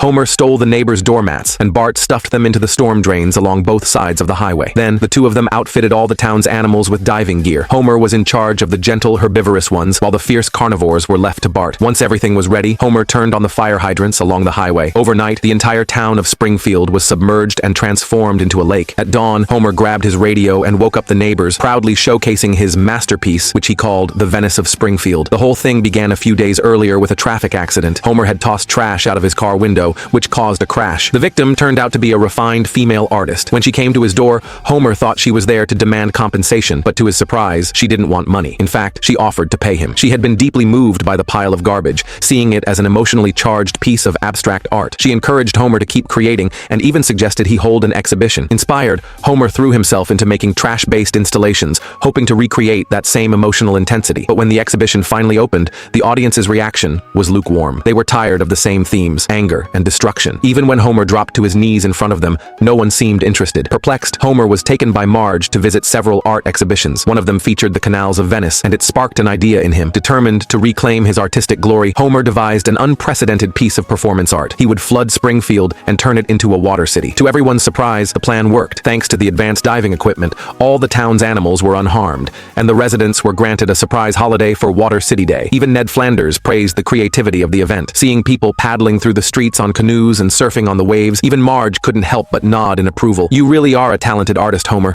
Homer stole the neighbor's doormats, and Bart stuffed them into the storm drains along both sides of the highway. Then, the two of them outfitted all the town's animals with diving gear. Homer was in charge of the gentle, herbivorous ones, while the fierce carnivores were left to Bart. Once everything was ready, Homer turned on the fire hydrants along the highway. Overnight, the entire town of Springfield was submerged and transformed into a lake. At dawn, Homer grabbed his radio and woke up the neighbors, proudly showcasing his masterpiece, which he called the Venice of Springfield. The whole thing began a few days earlier with a traffic accident. Homer had tossed trash out of his car window, which caused a crash. The victim turned out to be a refined female artist. When she came to his door, Homer thought she was there to demand compensation, but to his surprise, she didn't want money. In fact, she offered to pay him. She had been deeply moved by the pile of garbage, seeing it as an emotionally charged piece of abstract art. She encouraged Homer to keep creating and even suggested he hold an exhibition. Inspired, Homer threw himself into making trash-based installations, hoping to recreate that same emotional intensity. But when the exhibition finally opened, the audience's reaction was lukewarm. They were tired of the same themes, anger and destruction. Even when Homer dropped to his knees in front of them, no one seemed interested. Perplexed, Homer was taken by Marge to visit several art exhibitions. One of them featured the canals of Venice, and it sparked an idea in him. Determined to reclaim his artistic glory, Homer devised an unprecedented piece of performance art. He would flood Springfield and turn it into a water city. To everyone's surprise, the plan worked. Thanks to the advanced diving equipment, all the town's animals were unharmed, and the residents were granted a surprise holiday for Water City Day. Even Ned Flanders praised the creativity of the event. Seeing people paddling through the streets on canoes and surfing on the waves, even Marge couldn't help but nod in approval. "You really are a talented artist, Homer,"